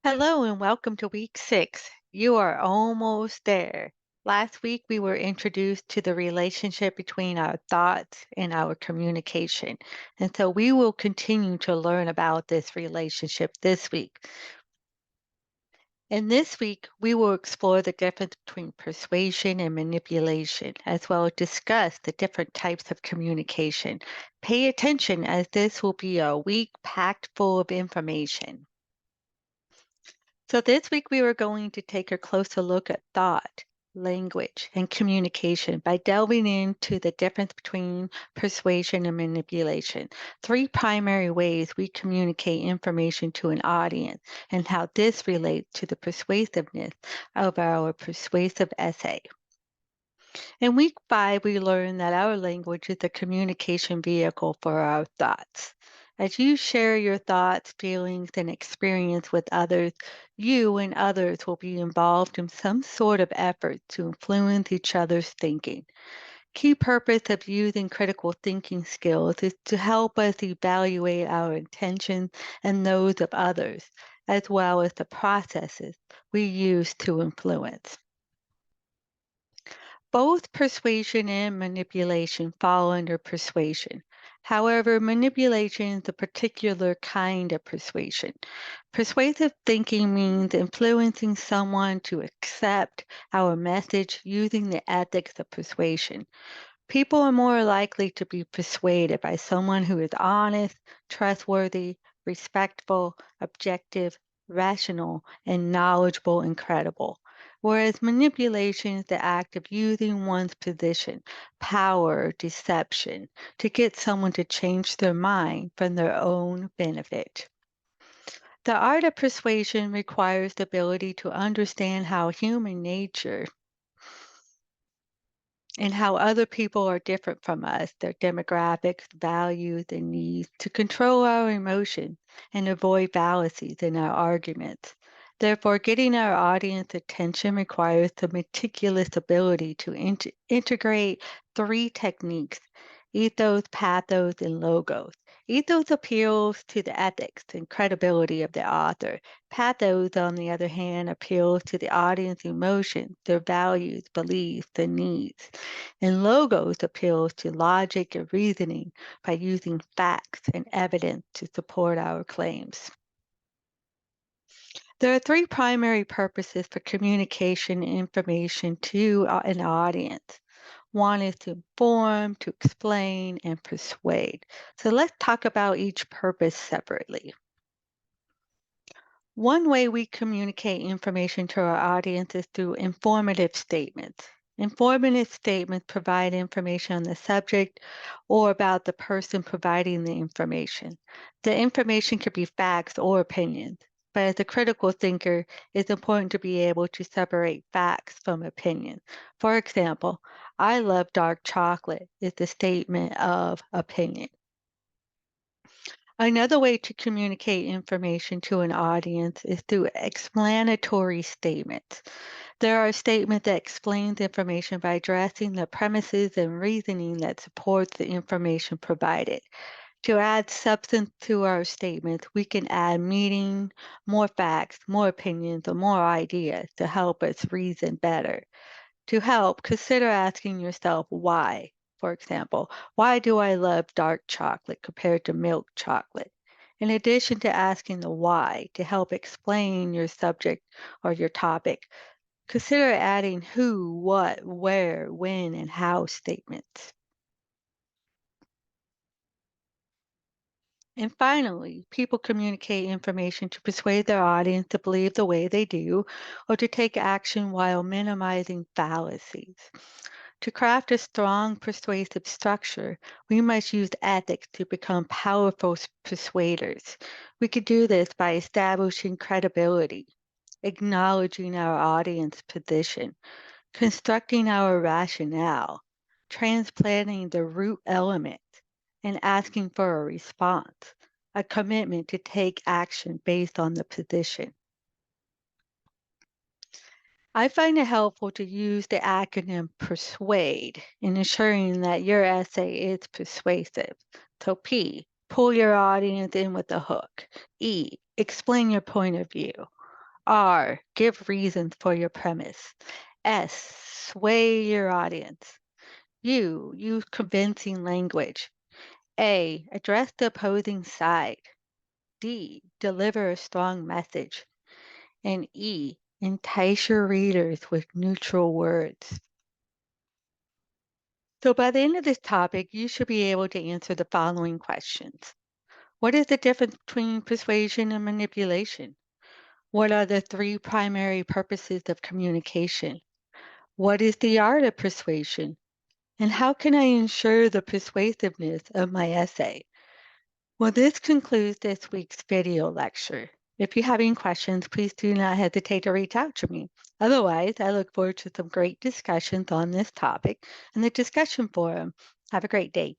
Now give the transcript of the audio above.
Hello and welcome to week 6. You are almost there. Last week, we were introduced to the relationship between our thoughts and our communication. And so we will continue to learn about this relationship this week. And this week, we will explore the difference between persuasion and manipulation, as well as discuss the different types of communication. Pay attention, as this will be a week packed full of information. So this week we were going to take a closer look at thought, language, and communication by delving into the difference between persuasion and manipulation, three primary ways we communicate information to an audience, and how this relates to the persuasiveness of our persuasive essay. In week 5, we learned that our language is a communication vehicle for our thoughts. As you share your thoughts, feelings, and experience with others, you and others will be involved in some sort of effort to influence each other's thinking. Key purpose of using critical thinking skills is to help us evaluate our intentions and those of others, as well as the processes we use to influence. Both persuasion and manipulation fall under persuasion. However, manipulation is a particular kind of persuasion. Persuasive thinking means influencing someone to accept our message using the ethics of persuasion. People are more likely to be persuaded by someone who is honest, trustworthy, respectful, objective, rational, and knowledgeable and credible. Whereas manipulation is the act of using one's position, power, deception to get someone to change their mind for their own benefit. The art of persuasion requires the ability to understand how human nature and how other people are different from us, their demographics, values, and needs, to control our emotions and avoid fallacies in our arguments. Therefore, getting our audience attention requires the meticulous ability to integrate three techniques: ethos, pathos, and logos. Ethos appeals to the ethics and credibility of the author. Pathos, on the other hand, appeals to the audience emotions, their values, beliefs, and needs. And logos appeals to logic and reasoning by using facts and evidence to support our claims. There are three primary purposes for communication information to an audience. One is to inform, to explain, and persuade. So let's talk about each purpose separately. One way we communicate information to our audience is through informative statements. Informative statements provide information on the subject or about the person providing the information. The information could be facts or opinions, but as a critical thinker, it's important to be able to separate facts from opinions. For example, I love dark chocolate is the statement of opinion. Another way to communicate information to an audience is through explanatory statements. There are statements that explain the information by addressing the premises and reasoning that supports the information provided. To add substance to our statements, we can add meaning, more facts, more opinions, or more ideas to help us reason better. To help, consider asking yourself why. For example, why do I love dark chocolate compared to milk chocolate? In addition to asking the why to help explain your subject or your topic, consider adding who, what, where, when, and how statements. And finally, people communicate information to persuade their audience to believe the way they do or to take action while minimizing fallacies. To craft a strong persuasive structure, we must use ethics to become powerful persuaders. We could do this by establishing credibility, acknowledging our audience position, constructing our rationale, transplanting the root element, and asking for a response, a commitment to take action based on the position. I find it helpful to use the acronym PERSUADE in ensuring that your essay is persuasive. So P, pull your audience in with a hook. E, explain your point of view. R, give reasons for your premise. S, sway your audience. U, use convincing language. A, address the opposing side. D, deliver a strong message. And E, entice your readers with neutral words. So by the end of this topic, you should be able to answer the following questions. What is the difference between persuasion and manipulation? What are the three primary purposes of communication? What is the art of persuasion? And how can I ensure the persuasiveness of my essay? Well, this concludes this week's video lecture. If you have any questions, please do not hesitate to reach out to me. Otherwise, I look forward to some great discussions on this topic in the discussion forum. Have a great day.